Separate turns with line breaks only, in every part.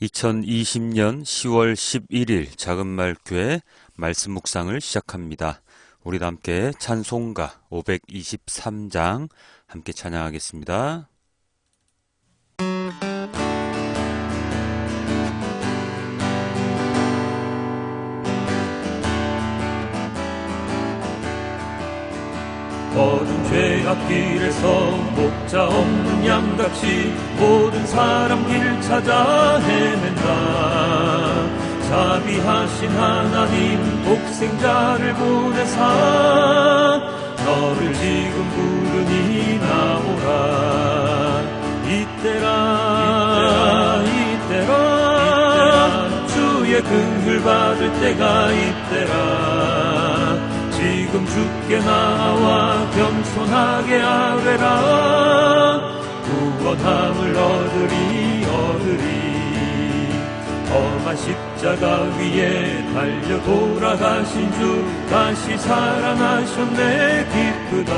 2020년 10월 11일 작은말교회 말씀 묵상을 시작합니다. 우리 함께 찬송가 523장 함께 찬양하겠습니다.
어두운 죄악길에서 목자 없는 양같이 모든 사람 길 찾아 헤맨다. 자비하신 하나님 독생자를 보내사 너를 지금 부르니 나오라. 이때라 주의 긍휼 받을 때가 이때라. 지금 주께 나와 겸손하게 아뢰라. 구원함을 얻으리 험한 십자가 위에 달려 돌아가신 주 다시 살아나셨네. 기쁘다.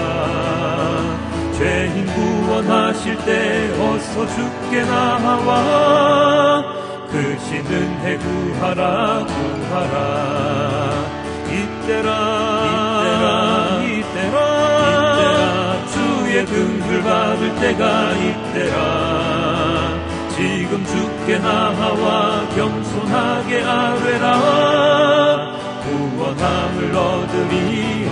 죄인 구원하실 때 어서 주께 나와 그 신 은혜 구하라. 이때라 주의 긍휼 받을 때가 이때라. 지금 주께 나와 겸손하게 아뢰라. 구원함을 얻으리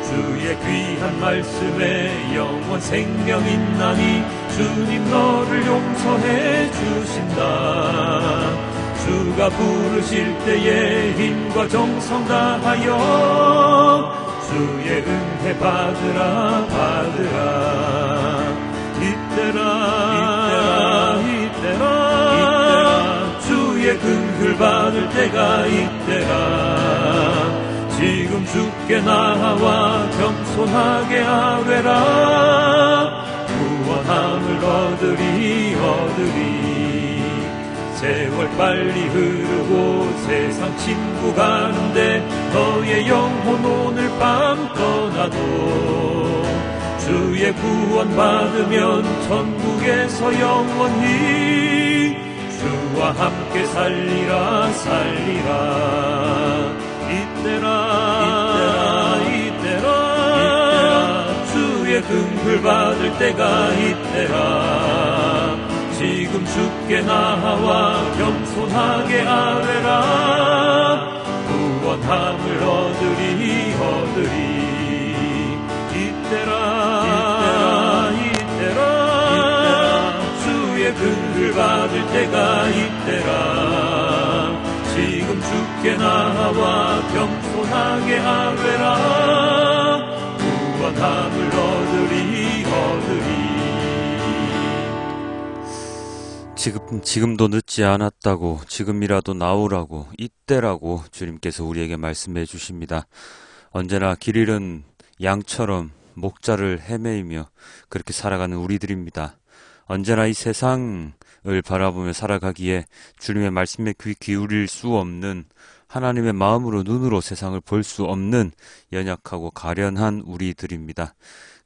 주의 귀한 말씀에 영원 생명 있나니 주님 너를 용서해 주신다. 주가 부르실 때에 힘과 정성 다하여 주의 은혜 받으라. 이때라 주의 긍휼 받을 때가 이때라. 지금 주께 나와 겸손하게 아뢰라. 구원함을 얻으리 세월 빨리 흐르고 세상 친구 가는데 너의 영혼 오늘 밤 떠나도 주의 구원 받으면 천국에서 영원히 주와 함께 살리라. 이때라 주의 긍휼 받을 때가 이때라. 지금 주께 나와 겸손하게 아뢰라. 구원함을 얻으리 이때라 주의 긍휼 받을 때가 이때라. 지금 주께 나와 겸손하게 아뢰라. 구원함을 얻으리
지금도 늦지 않았다고, 지금이라도 나오라고, 이때라고 주님께서 우리에게 말씀해 주십니다. 언제나 길 잃은 양처럼 목자를 헤매이며 그렇게 살아가는 우리들입니다. 언제나 이 세상을 바라보며 살아가기에 주님의 말씀에 귀 기울일 수 없는, 하나님의 마음으로 눈으로 세상을 볼 수 없는 연약하고 가련한 우리들입니다.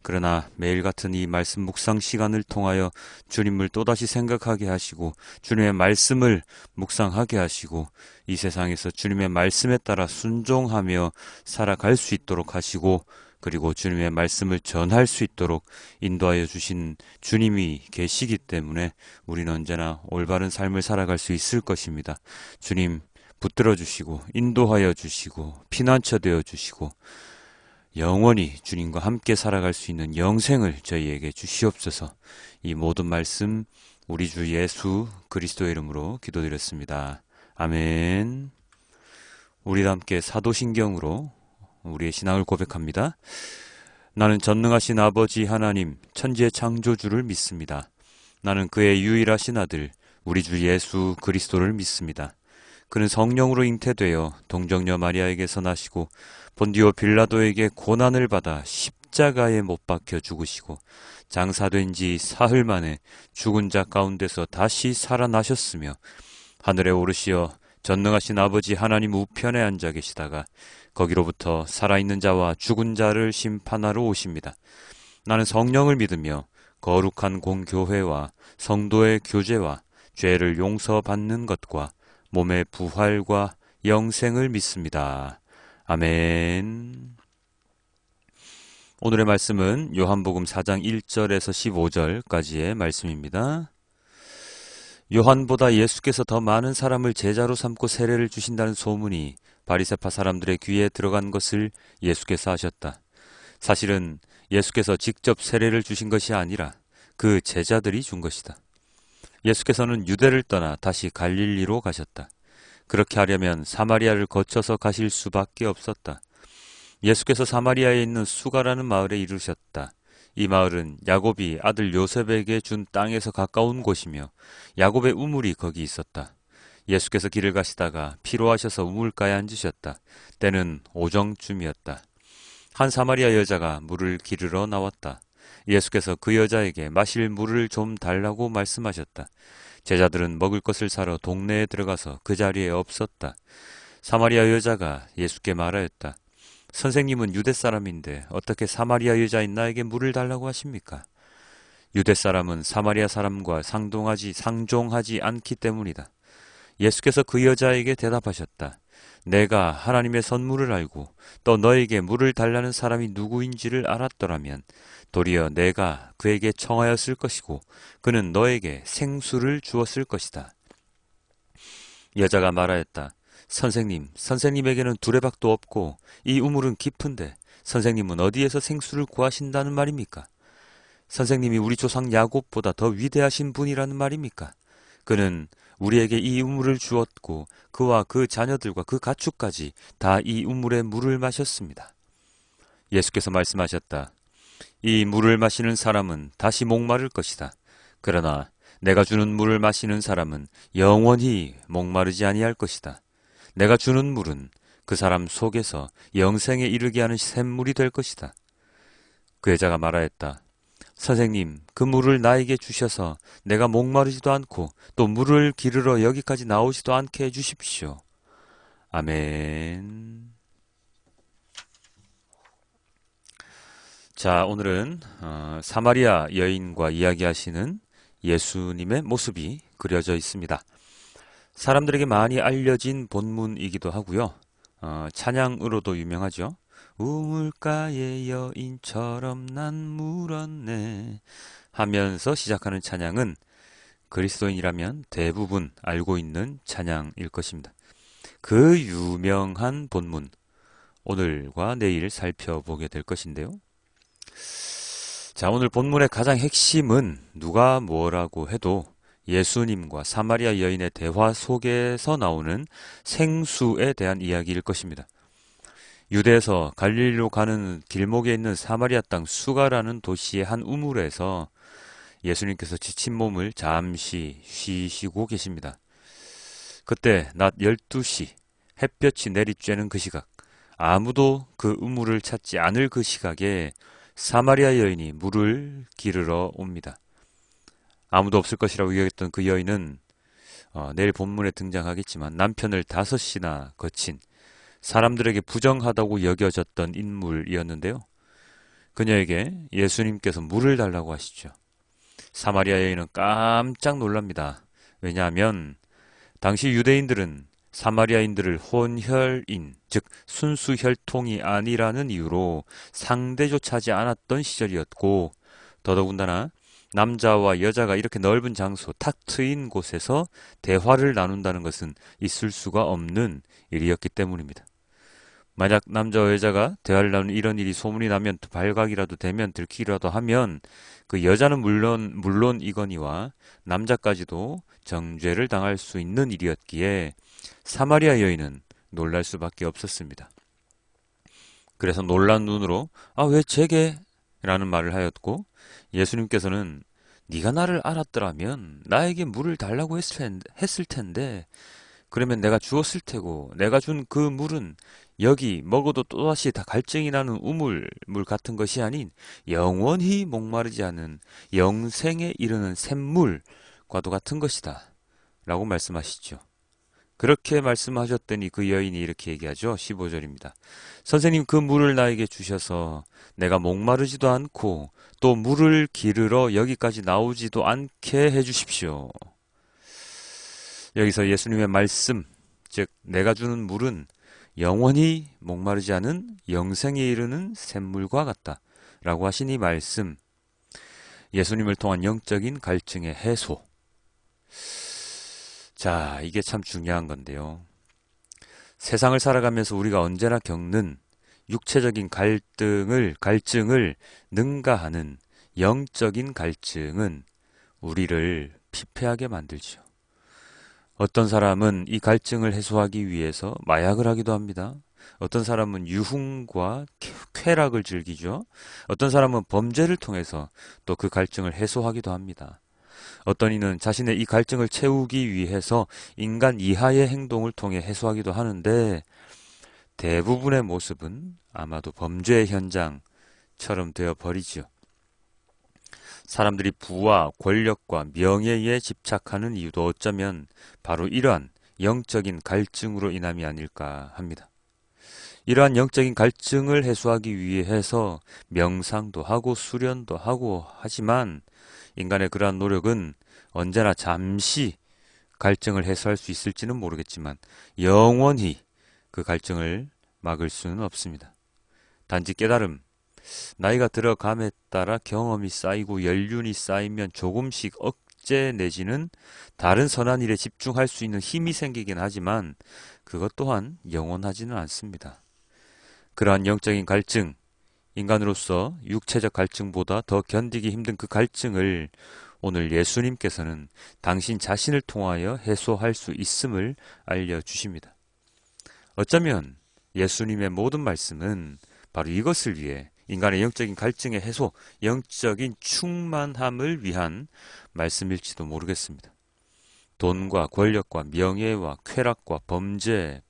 그러나 매일 같은 이 말씀 묵상 시간을 통하여 주님을 또다시 생각하게 하시고 주님의 말씀을 묵상하게 하시고 이 세상에서 주님의 말씀에 따라 순종하며 살아갈 수 있도록 하시고, 그리고 주님의 말씀을 전할 수 있도록 인도하여 주신 주님이 계시기 때문에 우리는 언제나 올바른 삶을 살아갈 수 있을 것입니다. 주님 붙들어 주시고 인도하여 주시고 피난처 되어 주시고 영원히 주님과 함께 살아갈 수 있는 영생을 저희에게 주시옵소서. 이 모든 말씀 우리 주 예수 그리스도의 이름으로 기도드렸습니다. 아멘. 우리 함께 사도신경으로 우리의 신앙을 고백합니다. 나는 전능하신 아버지 하나님 천지의 창조주를 믿습니다. 나는 그의 유일하신 아들 우리 주 예수 그리스도를 믿습니다. 그는 성령으로 잉태되어 동정녀 마리아에게서 나시고 본디오 빌라도에게 고난을 받아 십자가에 못 박혀 죽으시고 장사된 지 사흘 만에 죽은 자 가운데서 다시 살아나셨으며 하늘에 오르시어 전능하신 아버지 하나님 우편에 앉아 계시다가 거기로부터 살아있는 자와 죽은 자를 심판하러 오십니다. 나는 성령을 믿으며 거룩한 공교회와 성도의 교제와 죄를 용서받는 것과 몸의 부활과 영생을 믿습니다. 아멘. 오늘의 말씀은 요한복음 4장 1절에서 15절까지의 말씀입니다. 요한보다 예수께서 더 많은 사람을 제자로 삼고 세례를 주신다는 소문이 바리새파 사람들의 귀에 들어간 것을 예수께서 아셨다. 사실은 예수께서 직접 세례를 주신 것이 아니라 그 제자들이 준 것이다. 예수께서는 유대를 떠나 다시 갈릴리로 가셨다. 그렇게 하려면 사마리아를 거쳐서 가실 수밖에 없었다. 예수께서 사마리아에 있는 수가라는 마을에 이르셨다. 이 마을은 야곱이 아들 요셉에게 준 땅에서 가까운 곳이며 야곱의 우물이 거기 있었다. 예수께서 길을 가시다가 피로하셔서 우물가에 앉으셨다. 때는 오정쯤이었다. 한 사마리아 여자가 물을 기르러 나왔다. 예수께서 그 여자에게 마실 물을 좀 달라고 말씀하셨다. 제자들은 먹을 것을 사러 동네에 들어가서 그 자리에 없었다. 사마리아 여자가 예수께 말하였다. 선생님은 유대 사람인데 어떻게 사마리아 여자인 나에게 물을 달라고 하십니까? 유대 사람은 사마리아 사람과 상종하지 않기 때문이다. 예수께서 그 여자에게 대답하셨다. 내가 하나님의 선물을 알고 또 너에게 물을 달라는 사람이 누구인지를 알았더라면 도리어 내가 그에게 청하였을 것이고 그는 너에게 생수를 주었을 것이다. 여자가 말하였다. 선생님에게는 두레박도 없고 이 우물은 깊은데 선생님은 어디에서 생수를 구하신다는 말입니까? 선생님이 우리 조상 야곱보다 더 위대하신 분이라는 말입니까? 그는 우리에게 이 우물을 주었고 그와 그 자녀들과 그 가축까지 다 이 우물의 물을 마셨습니다. 예수께서 말씀하셨다. 이 물을 마시는 사람은 다시 목마를 것이다. 그러나 내가 주는 물을 마시는 사람은 영원히 목마르지 아니할 것이다. 내가 주는 물은 그 사람 속에서 영생에 이르게 하는 샘물이 될 것이다. 그 여자가 말하였다. 선생님, 그 물을 나에게 주셔서 내가 목마르지도 않고 또 물을 기르러 여기까지 나오지도 않게 해주십시오. 아멘. 자, 오늘은 사마리아 여인과 이야기하시는 예수님의 모습이 그려져 있습니다. 사람들에게 많이 알려진 본문이기도 하고요. 찬양으로도 유명하죠. 우물가의 여인처럼 난 물었네 하면서 시작하는 찬양은 그리스도인이라면 대부분 알고 있는 찬양일 것입니다. 그 유명한 본문, 오늘과 내일 살펴보게 될 것인데요. 자, 오늘 본문의 가장 핵심은 누가 뭐라고 해도 예수님과 사마리아 여인의 대화 속에서 나오는 생수에 대한 이야기일 것입니다. 유대에서 갈릴리로 가는 길목에 있는 사마리아 땅 수가라는 도시의 한 우물에서 예수님께서 지친 몸을 잠시 쉬시고 계십니다. 그때 낮 12시 햇볕이 내리쬐는 그 시각, 아무도 그 우물을 찾지 않을 그 시각에 사마리아 여인이 물을 기르러 옵니다. 아무도 없을 것이라고 여겼던 그 여인은 내일 본문에 등장하겠지만 남편을 5이나 거친 사람들에게 부정하다고 여겨졌던 인물이었는데요. 그녀에게 예수님께서 물을 달라고 하시죠. 사마리아 여인은 깜짝 놀랍니다. 왜냐하면 당시 유대인들은 사마리아인들을 혼혈인, 즉 순수 혈통이 아니라는 이유로 상대조차 하지 않았던 시절이었고, 더더군다나 남자와 여자가 이렇게 넓은 장소, 탁 트인 곳에서 대화를 나눈다는 것은 있을 수가 없는 일이었기 때문입니다. 만약 남자와 여자가 대화를 나누는 이런 일이 소문이 나면 발각이라도 되면 들키기라도 하면 그 여자는 물론이거니와 남자까지도 정죄를 당할 수 있는 일이었기에 사마리아 여인은 놀랄 수밖에 없었습니다. 그래서 놀란 눈으로 왜 제게? 라는 말을 하였고 예수님께서는 네가 나를 알았더라면 나에게 물을 달라고 했을 텐데 그러면 내가 주었을 테고 내가 준 그 물은 여기 먹어도 또다시 다 갈증이 나는 물 같은 것이 아닌 영원히 목마르지 않은 영생에 이르는 샘물과도 같은 것이다 라고 말씀하시죠. 그렇게 말씀하셨더니 그 여인이 이렇게 얘기하죠. 15절입니다. 선생님, 그 물을 나에게 주셔서 내가 목마르지도 않고 또 물을 기르러 여기까지 나오지도 않게 해주십시오. 여기서 예수님의 말씀, 즉 내가 주는 물은 영원히 목마르지 않은 영생에 이르는 샘물과 같다 라고 하신 이 말씀, 예수님을 통한 영적인 갈증의 해소. 자, 이게 참 중요한 건데요. 세상을 살아가면서 우리가 언제나 겪는 육체적인 갈증을 능가하는 영적인 갈증은 우리를 피폐하게 만들죠. 어떤 사람은 이 갈증을 해소하기 위해서 마약을 하기도 합니다. 어떤 사람은 유흥과 쾌락을 즐기죠. 어떤 사람은 범죄를 통해서 또 그 갈증을 해소하기도 합니다. 어떤 이는 자신의 이 갈증을 채우기 위해서 인간 이하의 행동을 통해 해소하기도 하는데 대부분의 모습은 아마도 범죄의 현장처럼 되어 버리지요. 사람들이 부와 권력과 명예에 집착하는 이유도 어쩌면 바로 이러한 영적인 갈증으로 인함이 아닐까 합니다. 이러한 영적인 갈증을 해소하기 위해서 명상도 하고 수련도 하고 하지만 인간의 그러한 노력은 언제나 잠시 갈증을 해소할 수 있을지는 모르겠지만 영원히 그 갈증을 막을 수는 없습니다. 단지 깨달음, 나이가 들어감에 따라 경험이 쌓이고 연륜이 쌓이면 조금씩 억제 내지는 다른 선한 일에 집중할 수 있는 힘이 생기긴 하지만 그것 또한 영원하지는 않습니다. 그러한 영적인 갈증, 인간으로서 육체적 갈증보다 더 견디기 힘든 그 갈증을 오늘 예수님께서는 당신 자신을 통하여 해소할 수 있음을 알려주십니다. 어쩌면 예수님의 모든 말씀은 바로 이것을 위해 인간의 영적인 갈증의 해소, 영적인 충만함을 위한 말씀일지도 모르겠습니다. 돈과 권력과 명예와 쾌락과 범죄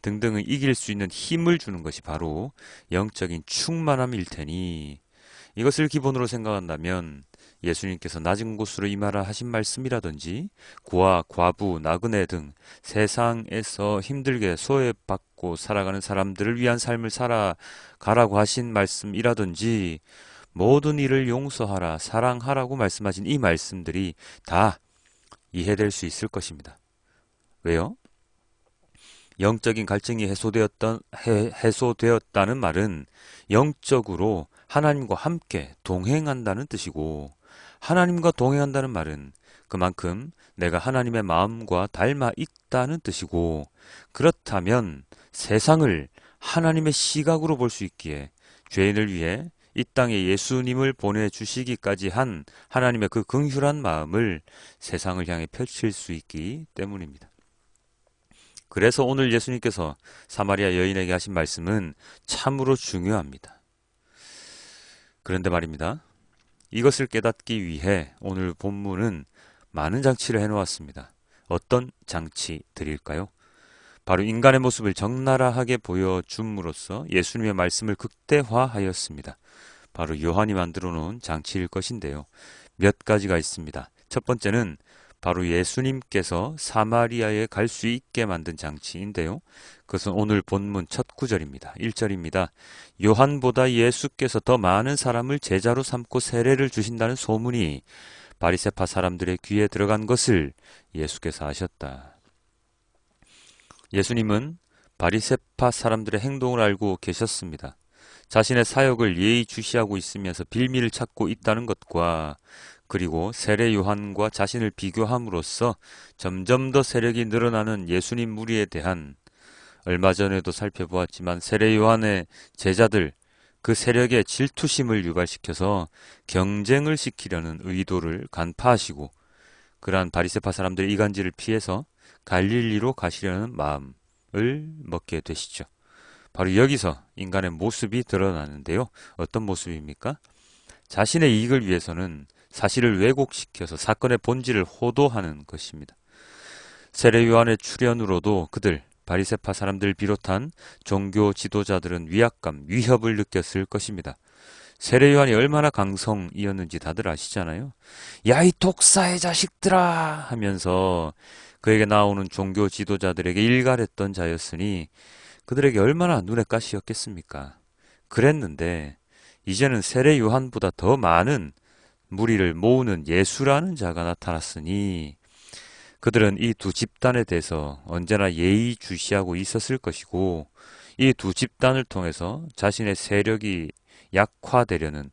등등을 이길 수 있는 힘을 주는 것이 바로 영적인 충만함일 테니 이것을 기본으로 생각한다면 예수님께서 낮은 곳으로 임하라 하신 말씀이라든지 고아, 과부, 나그네 등 세상에서 힘들게 소외받고 살아가는 사람들을 위한 삶을 살아가라고 하신 말씀이라든지 모든 일을 용서하라, 사랑하라고 말씀하신 이 말씀들이 다 이해될 수 있을 것입니다. 왜요? 영적인 갈증이 해소되었다는 말은 영적으로 하나님과 함께 동행한다는 뜻이고 하나님과 동행한다는 말은 그만큼 내가 하나님의 마음과 닮아 있다는 뜻이고 그렇다면 세상을 하나님의 시각으로 볼 수 있기에 죄인을 위해 이 땅에 예수님을 보내주시기까지 한 하나님의 그 긍휼한 마음을 세상을 향해 펼칠 수 있기 때문입니다. 그래서 오늘 예수님께서 사마리아 여인에게 하신 말씀은 참으로 중요합니다. 그런데 말입니다. 이것을 깨닫기 위해 오늘 본문은 많은 장치를 해놓았습니다. 어떤 장치들일까요? 바로 인간의 모습을 적나라하게 보여줌으로써 예수님의 말씀을 극대화하였습니다. 바로 요한이 만들어 놓은 장치일 것인데요. 몇 가지가 있습니다. 첫 번째는 바로 예수님께서 사마리아에 갈 수 있게 만든 장치인데요. 그것은 오늘 본문 첫 구절입니다. 1절입니다. 요한보다 예수께서 더 많은 사람을 제자로 삼고 세례를 주신다는 소문이 바리새파 사람들의 귀에 들어간 것을 예수께서 아셨다. 예수님은 바리새파 사람들의 행동을 알고 계셨습니다. 자신의 사역을 예의주시하고 있으면서 빌미를 찾고 있다는 것과 그리고 세례 요한과 자신을 비교함으로써 점점 더 세력이 늘어나는 예수님 무리에 대한 얼마 전에도 살펴보았지만 세례 요한의 제자들 그 세력의 질투심을 유발시켜서 경쟁을 시키려는 의도를 간파하시고 그러한 바리새파 사람들의 이간질을 피해서 갈릴리로 가시려는 마음을 먹게 되시죠. 바로 여기서 인간의 모습이 드러나는데요. 어떤 모습입니까? 자신의 이익을 위해서는 사실을 왜곡시켜서 사건의 본질을 호도하는 것입니다. 세례 요한의 출현으로도 그들 바리새파 사람들 비롯한 종교 지도자들은 위압감, 위협을 느꼈을 것입니다. 세례 요한이 얼마나 강성이었는지 다들 아시잖아요. 야, 이 독사의 자식들아 하면서 그에게 나오는 종교 지도자들에게 일갈했던 자였으니 그들에게 얼마나 눈에 가시였겠습니까? 그랬는데 이제는 세례 요한보다 더 많은 무리를 모으는 예수라는 자가 나타났으니 그들은 이 두 집단에 대해서 언제나 예의주시하고 있었을 것이고 이 두 집단을 통해서 자신의 세력이 약화되는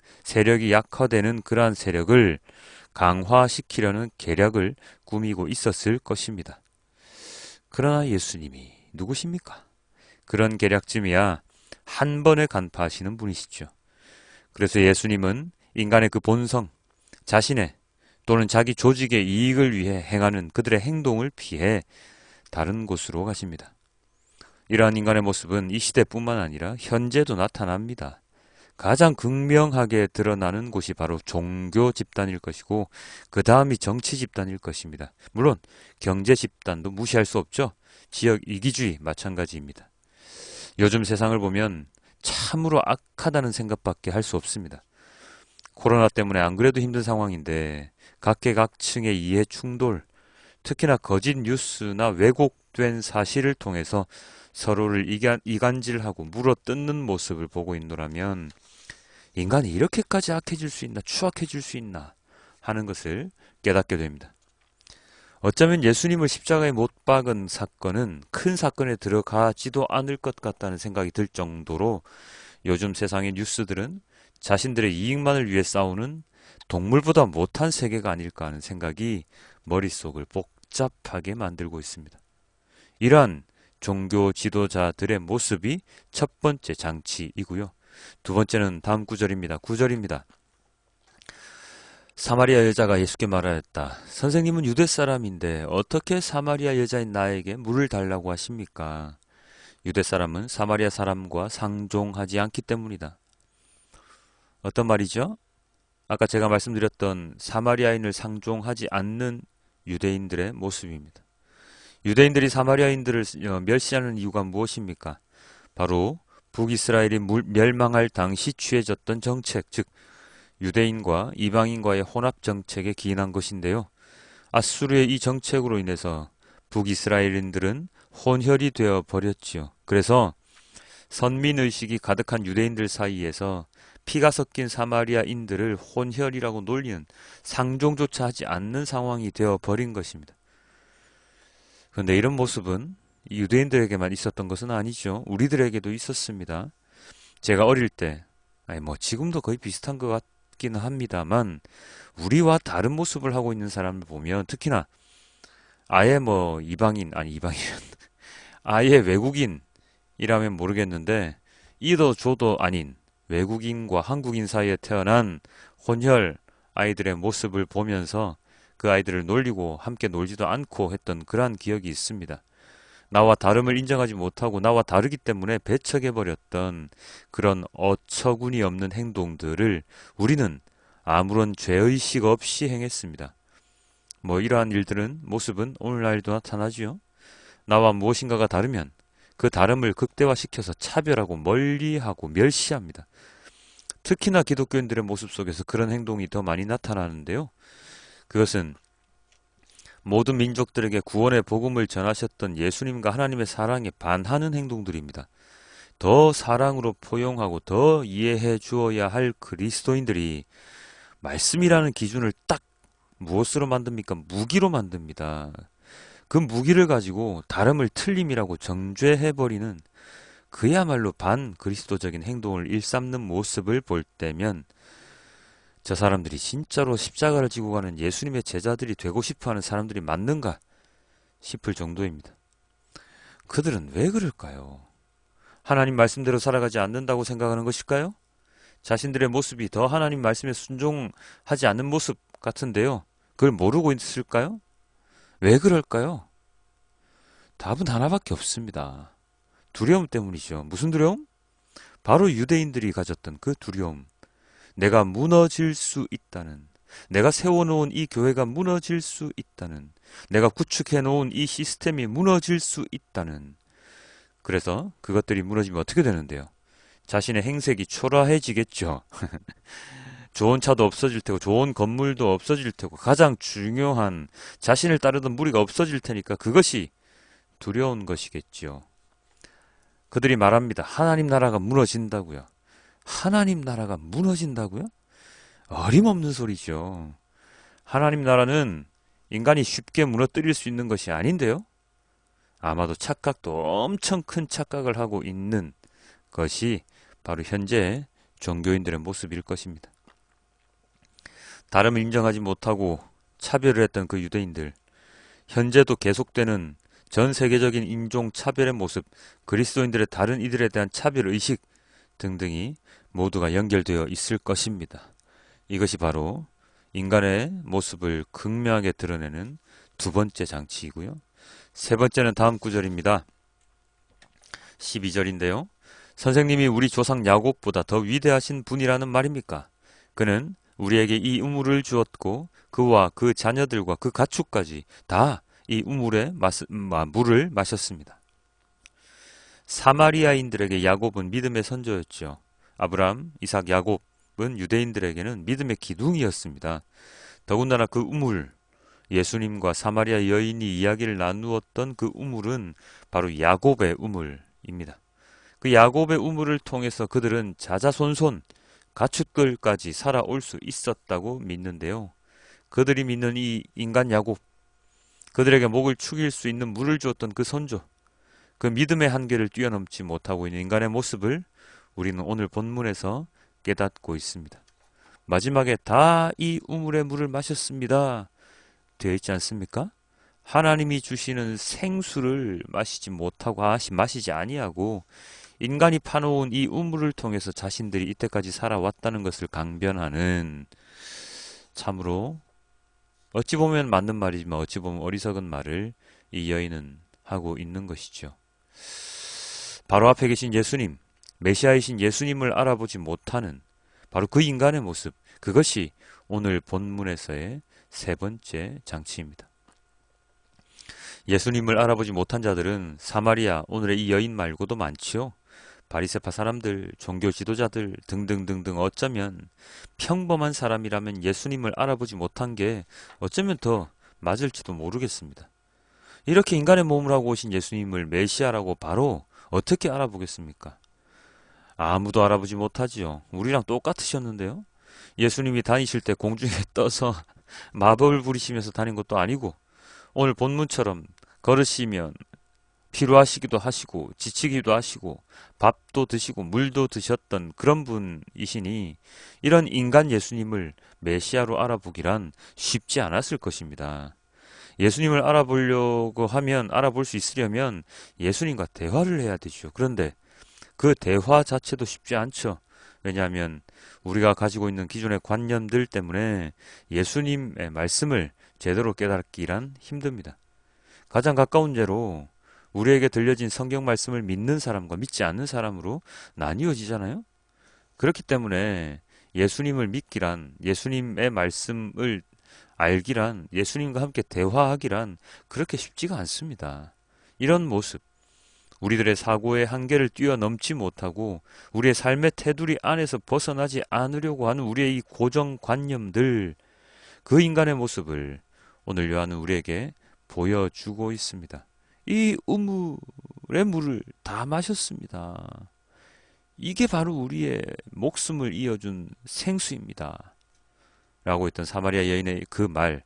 그러한 세력을 강화시키려는 계략을 꾸미고 있었을 것입니다. 그러나 예수님이 누구십니까? 그런 계략쯤이야 한 번에 간파하시는 분이시죠. 그래서 예수님은 인간의 그 본성, 자신의 또는 자기 조직의 이익을 위해 행하는 그들의 행동을 피해 다른 곳으로 가십니다. 이러한 인간의 모습은 이 시대뿐만 아니라 현재도 나타납니다. 가장 극명하게 드러나는 곳이 바로 종교 집단일 것이고 그 다음이 정치 집단일 것입니다. 물론 경제 집단도 무시할 수 없죠. 지역 이기주의 마찬가지입니다. 요즘 세상을 보면 참으로 악하다는 생각밖에 할 수 없습니다. 코로나 때문에 안 그래도 힘든 상황인데 각계각층의 이해 충돌, 특히나 거짓 뉴스나 왜곡된 사실을 통해서 서로를 이간질하고 물어뜯는 모습을 보고 있노라면 인간이 이렇게까지 악해질 수 있나, 추악해질 수 있나 하는 것을 깨닫게 됩니다. 어쩌면 예수님을 십자가에 못 박은 사건은 큰 사건에 들어가지도 않을 것 같다는 생각이 들 정도로 요즘 세상의 뉴스들은 자신들의 이익만을 위해 싸우는 동물보다 못한 세계가 아닐까 하는 생각이 머릿속을 복잡하게 만들고 있습니다. 이러한 종교 지도자들의 모습이 첫 번째 장치이고요. 두 번째는 다음 구절입니다. 9절입니다. 사마리아 여자가 예수께 말하였다. 선생님은 유대 사람인데 어떻게 사마리아 여자인 나에게 물을 달라고 하십니까? 유대 사람은 사마리아 사람과 상종하지 않기 때문이다. 어떤 말이죠? 아까 제가 말씀드렸던 사마리아인을 상종하지 않는 유대인들의 모습입니다. 유대인들이 사마리아인들을 멸시하는 이유가 무엇입니까? 바로 북이스라엘이 멸망할 당시 취해졌던 정책, 즉 유대인과 이방인과의 혼합 정책에 기인한 것인데요. 아수르의 이 정책으로 인해서 북이스라엘인들은 혼혈이 되어 버렸지요. 그래서 선민의식이 가득한 유대인들 사이에서 피가 섞인 사마리아인들을 혼혈이라고 놀리는 상종조차 하지 않는 상황이 되어 버린 것입니다. 그런데 이런 모습은 유대인들에게만 있었던 것은 아니죠. 우리들에게도 있었습니다. 제가 어릴 때, 지금도 거의 비슷한 것 같기는 합니다만, 우리와 다른 모습을 하고 있는 사람을 보면, 특히나, 아예 아예 외국인이라면 모르겠는데, 이도 저도 아닌 외국인과 한국인 사이에 태어난 혼혈 아이들의 모습을 보면서 그 아이들을 놀리고 함께 놀지도 않고 했던 그러한 기억이 있습니다. 나와 다름을 인정하지 못하고 나와 다르기 때문에 배척해버렸던 그런 어처구니 없는 행동들을 우리는 아무런 죄의식 없이 행했습니다. 이러한 모습은 오늘날도 나타나지요. 나와 무엇인가가 다르면 그 다름을 극대화시켜서 차별하고 멀리하고 멸시합니다. 특히나 기독교인들의 모습 속에서 그런 행동이 더 많이 나타나는데요. 그것은 모든 민족들에게 구원의 복음을 전하셨던 예수님과 하나님의 사랑에 반하는 행동들입니다. 더 사랑으로 포용하고 더 이해해 주어야 할 그리스도인들이 말씀이라는 기준을 딱 무엇으로 만듭니까? 무기로 만듭니다. 그 무기를 가지고 다름을 틀림이라고 정죄해버리는 그야말로 반그리스도적인 행동을 일삼는 모습을 볼 때면 저 사람들이 진짜로 십자가를 지고 가는 예수님의 제자들이 되고 싶어하는 사람들이 맞는가 싶을 정도입니다. 그들은 왜 그럴까요? 하나님 말씀대로 살아가지 않는다고 생각하는 것일까요? 자신들의 모습이 더 하나님 말씀에 순종하지 않는 모습 같은데요. 그걸 모르고 있을까요? 왜 그럴까요? 답은 하나밖에 없습니다. 두려움 때문이죠. 무슨 두려움? 바로 유대인들이 가졌던 그 두려움. 내가 무너질 수 있다는, 내가 세워놓은 이 교회가 무너질 수 있다는, 내가 구축해놓은 이 시스템이 무너질 수 있다는. 그래서 그것들이 무너지면 어떻게 되는데요? 자신의 행색이 초라해지겠죠. 좋은 차도 없어질 테고 좋은 건물도 없어질 테고 가장 중요한 자신을 따르던 무리가 없어질 테니까 그것이 두려운 것이겠죠. 그들이 말합니다. 하나님 나라가 무너진다고요. 하나님 나라가 무너진다고요? 어림없는 소리죠. 하나님 나라는 인간이 쉽게 무너뜨릴 수 있는 것이 아닌데요. 아마도 착각도 엄청 큰 착각을 하고 있는 것이 바로 현재 종교인들의 모습일 것입니다. 다름을 인정하지 못하고 차별을 했던 그 유대인들, 현재도 계속되는 전 세계적인 인종 차별의 모습, 그리스도인들의 다른 이들에 대한 차별 의식 등등이 모두가 연결되어 있을 것입니다. 이것이 바로 인간의 모습을 극명하게 드러내는 두 번째 장치이고요. 세 번째는 다음 구절입니다. 12절인데요. 선생님이 우리 조상 야곱보다 더 위대하신 분이라는 말입니까? 그는 우리에게 이 우물을 주었고 그와 그 자녀들과 그 가축까지 다 이 우물의 물을 마셨습니다. 사마리아인들에게 야곱은 믿음의 선조였죠. 아브람, 이삭, 야곱은 유대인들에게는 믿음의 기둥이었습니다. 더군다나 그 우물, 예수님과 사마리아 여인이 이야기를 나누었던 그 우물은 바로 야곱의 우물입니다. 그 야곱의 우물을 통해서 그들은 자자손손 가축들까지 살아올 수 있었다고 믿는데요. 그들이 믿는 이 인간 야곱, 그들에게 목을 축일 수 있는 물을 주었던 그 선조, 그 믿음의 한계를 뛰어넘지 못하고 있는 인간의 모습을 우리는 오늘 본문에서 깨닫고 있습니다. 마지막에 다 이 우물의 물을 마셨습니다. 되어 있지 않습니까? 하나님이 주시는 생수를 마시지 못하고 마시지 아니하고 인간이 파놓은 이 우물을 통해서 자신들이 이때까지 살아왔다는 것을 강변하는, 참으로 어찌 보면 맞는 말이지만 어찌 보면 어리석은 말을 이 여인은 하고 있는 것이죠. 바로 앞에 계신 예수님, 메시아이신 예수님을 알아보지 못하는 바로 그 인간의 모습, 그것이 오늘 본문에서의 세 번째 장치입니다. 예수님을 알아보지 못한 자들은 사마리아, 오늘의 이 여인 말고도 많지요. 바리새파 사람들, 종교 지도자들 등등등등, 어쩌면 평범한 사람이라면 예수님을 알아보지 못한 게 어쩌면 더 맞을지도 모르겠습니다. 이렇게 인간의 몸을 하고 오신 예수님을 메시아라고 바로 어떻게 알아보겠습니까? 아무도 알아보지 못하지요. 우리랑 똑같으셨는데요. 예수님이 다니실 때 공중에 떠서 마법을 부리시면서 다닌 것도 아니고, 오늘 본문처럼 걸으시면 피로하시기도 하시고 지치기도 하시고 밥도 드시고 물도 드셨던 그런 분이시니 이런 인간 예수님을 메시아로 알아보기란 쉽지 않았을 것입니다. 예수님을 알아보려고 하면, 알아볼 수 있으려면 예수님과 대화를 해야 되죠. 그런데 그 대화 자체도 쉽지 않죠. 왜냐하면 우리가 가지고 있는 기존의 관념들 때문에 예수님의 말씀을 제대로 깨닫기란 힘듭니다. 가장 가까운 예로 우리에게 들려진 성경 말씀을 믿는 사람과 믿지 않는 사람으로 나뉘어지잖아요. 그렇기 때문에 예수님을 믿기란, 예수님의 말씀을 알기란, 예수님과 함께 대화하기란 그렇게 쉽지가 않습니다. 이런 모습, 우리들의 사고의 한계를 뛰어넘지 못하고 우리의 삶의 테두리 안에서 벗어나지 않으려고 하는 우리의 이 고정관념들, 그 인간의 모습을 오늘 요한은 우리에게 보여주고 있습니다. 이 우물의 물을 다 마셨습니다. 이게 바로 우리의 목숨을 이어준 생수입니다. 라고 했던 사마리아 여인의 그 말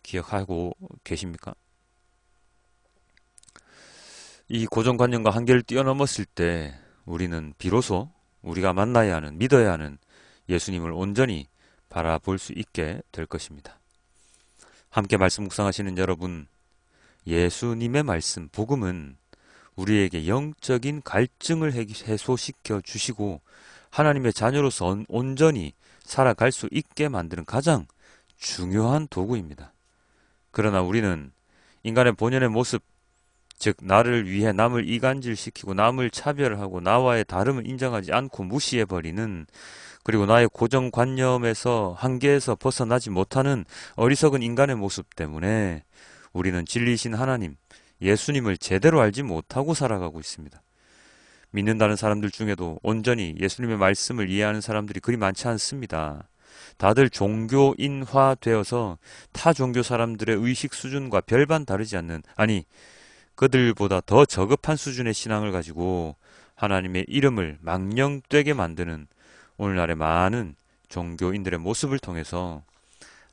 기억하고 계십니까? 이 고정관념과 한계를 뛰어넘었을 때 우리는 비로소 우리가 만나야 하는, 믿어야 하는 예수님을 온전히 바라볼 수 있게 될 것입니다. 함께 말씀 묵상하시는 여러분, 예수님의 말씀, 복음은 우리에게 영적인 갈증을 해소시켜 주시고 하나님의 자녀로서 온전히 살아갈 수 있게 만드는 가장 중요한 도구입니다. 그러나 우리는 인간의 본연의 모습, 즉 나를 위해 남을 이간질시키고 남을 차별하고 나와의 다름을 인정하지 않고 무시해버리는, 그리고 나의 고정관념에서, 한계에서 벗어나지 못하는 어리석은 인간의 모습 때문에 우리는 진리이신 하나님, 예수님을 제대로 알지 못하고 살아가고 있습니다. 믿는다는 사람들 중에도 온전히 예수님의 말씀을 이해하는 사람들이 그리 많지 않습니다. 다들 종교인화되어서 타 종교 사람들의 의식 수준과 별반 다르지 않는, 아니 그들보다 더 저급한 수준의 신앙을 가지고 하나님의 이름을 망령되게 만드는 오늘날의 많은 종교인들의 모습을 통해서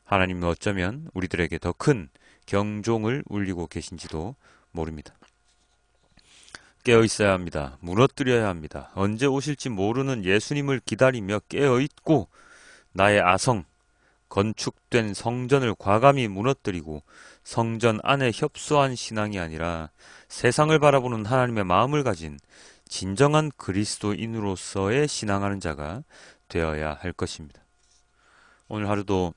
하나님은 어쩌면 우리들에게 더 큰 경종을 울리고 계신지도 모릅니다. 깨어 있어야 합니다. 무너뜨려야 합니다. 언제 오실지 모르는 예수님을 기다리며 깨어 있고 나의 아성, 건축된 성전을 과감히 무너뜨리고 성전 안에 협소한 신앙이 아니라 세상을 바라보는 하나님의 마음을 가진 진정한 그리스도인으로서의 신앙하는 자가 되어야 할 것입니다. 오늘 하루도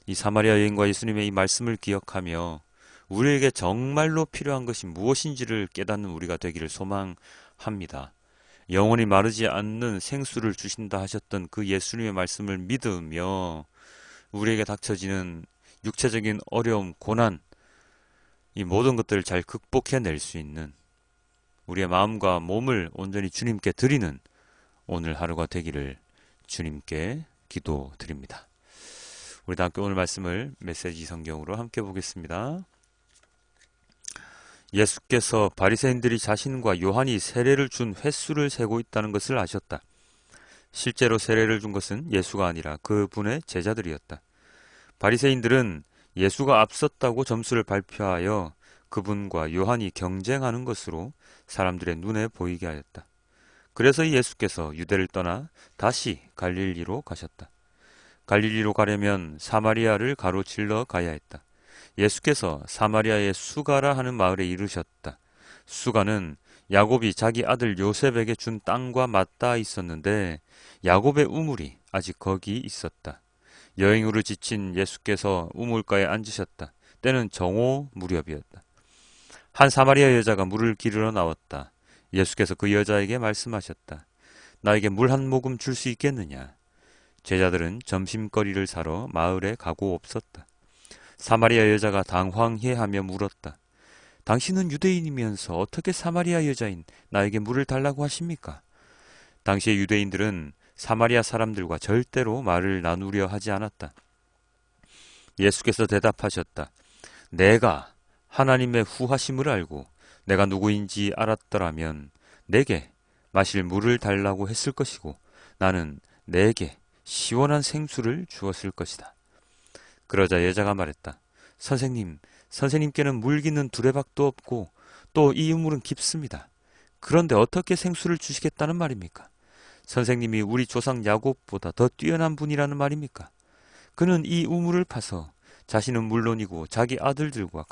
이 사마리아 여인과 예수님의 이 말씀을 기억하며 우리에게 정말로 필요한 것이 무엇인지를 깨닫는 우리가 되기를 소망합니다. 영원히 마르지 않는 생수를 주신다 하셨던 그 예수님의 말씀을 믿으며 우리에게 닥쳐지는 육체적인 어려움, 고난, 이 모든 것들을 잘 극복해낼 수 있는 우리의 마음과 몸을 온전히 주님께 드리는 오늘 하루가 되기를 주님께 기도드립니다. 우리 다 함께 오늘 말씀을 메시지 성경으로 함께 보겠습니다. 예수께서 바리새인들이 자신과 요한이 세례를 준 횟수를 세고 있다는 것을 아셨다. 실제로 세례를 준 것은 예수가 아니라 그분의 제자들이었다. 바리새인들은 예수가 앞섰다고 점수를 발표하여 그분과 요한이 경쟁하는 것으로 사람들의 눈에 보이게 하였다. 그래서 예수께서 유대를 떠나 다시 갈릴리로 가셨다. 갈릴리로 가려면 사마리아를 가로질러 가야 했다. 예수께서 사마리아의 수가라 하는 마을에 이르셨다. 수가는 야곱이 자기 아들 요셉에게 준 땅과 맞닿아 있었는데 야곱의 우물이 아직 거기 있었다. 여행으로 지친 예수께서 우물가에 앉으셨다. 때는 정오 무렵이었다. 한 사마리아 여자가 물을 기르러 나왔다. 예수께서 그 여자에게 말씀하셨다. 나에게 물 한 모금 줄 수 있겠느냐? 제자들은 점심거리를 사러 마을에 가고 없었다. 사마리아 여자가 당황해하며 물었다. 당신은 유대인이면서 어떻게 사마리아 여자인 나에게 물을 달라고 하십니까? 당시의 유대인들은 사마리아 사람들과 절대로 말을 나누려 하지 않았다. 예수께서 대답하셨다. 내가 하나님의 후하심을 알고 내가 누구인지 알았더라면 내게 마실 물을 달라고 했을 것이고 나는 내게 시원한 생수를 주었을 것이다. 그러자 여자가 말했다. 선생님께는 물기는 두레박도 없고 또 이 우물은 깊습니다. 그런데 어떻게 생수를 주시겠다는 말입니까? 선생님이 우리 조상 야곱보다 더 뛰어난 분이라는 말입니까? 그는 이 우물을 파서 자신은 물론이고 자기 아들들과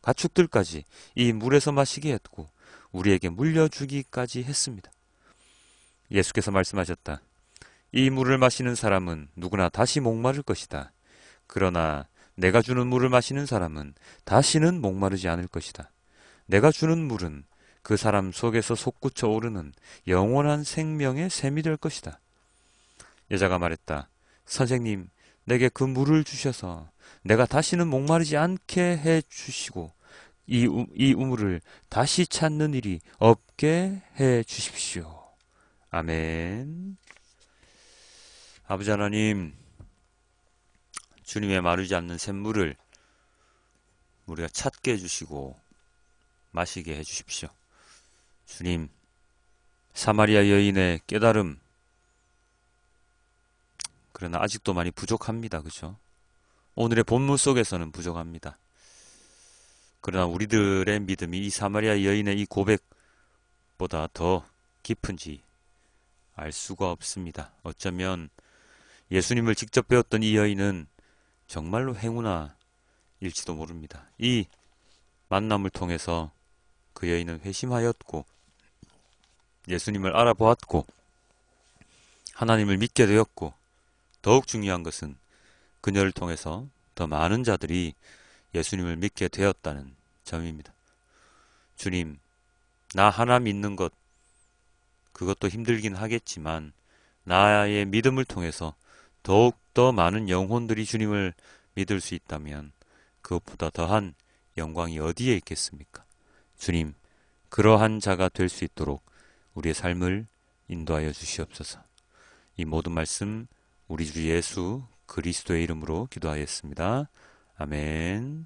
가축들까지 이 물에서 마시게 했고 우리에게 물려주기까지 했습니다. 예수께서 말씀하셨다. 이 물을 마시는 사람은 누구나 다시 목마를 것이다. 그러나 내가 주는 물을 마시는 사람은 다시는 목마르지 않을 것이다. 내가 주는 물은 그 사람 속에서 솟구쳐 오르는 영원한 생명의 샘이 될 것이다. 여자가 말했다. 선생님, 내게 그 물을 주셔서 내가 다시는 목마르지 않게 해 주시고 이 우물을 다시 찾는 일이 없게 해 주십시오. 아멘. 아버지 하나님, 주님의 마르지 않는 샘물을 우리가 찾게 해주시고 마시게 해주십시오. 주님, 사마리아 여인의 깨달음, 그러나 아직도 많이 부족합니다. 그죠? 오늘의 본문 속에서는 부족합니다. 그러나 우리들의 믿음이 이 사마리아 여인의 이 고백보다 더 깊은지 알 수가 없습니다. 어쩌면 예수님을 직접 배웠던 이 여인은 정말로 행운아일지도 모릅니다. 이 만남을 통해서 그 여인은 회심하였고 예수님을 알아보았고 하나님을 믿게 되었고 더욱 중요한 것은 그녀를 통해서 더 많은 자들이 예수님을 믿게 되었다는 점입니다. 주님, 나 하나 믿는 것 그것도 힘들긴 하겠지만 나의 믿음을 통해서 더욱더 많은 영혼들이 주님을 믿을 수 있다면 그것보다 더한 영광이 어디에 있겠습니까? 주님, 그러한 자가 될 수 있도록 우리의 삶을 인도하여 주시옵소서. 이 모든 말씀 우리 주 예수 그리스도의 이름으로 기도하였습니다. 아멘.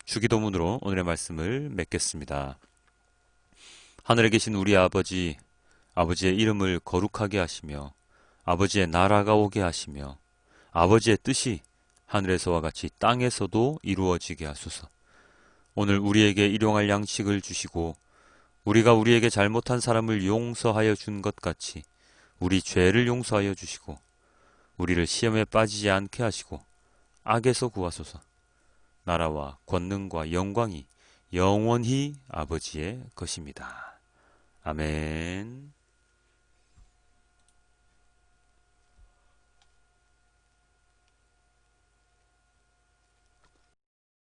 주기도문으로 오늘의 말씀을 맺겠습니다. 하늘에 계신 우리 아버지, 아버지의 이름을 거룩하게 하시며 아버지의 나라가 오게 하시며 아버지의 뜻이 하늘에서와 같이 땅에서도 이루어지게 하소서. 오늘 우리에게 일용할 양식을 주시고 우리가 우리에게 잘못한 사람을 용서하여 준 것 같이 우리 죄를 용서하여 주시고 우리를 시험에 빠지지 않게 하시고 악에서 구하소서. 나라와 권능과 영광이 영원히 아버지의 것입니다. 아멘.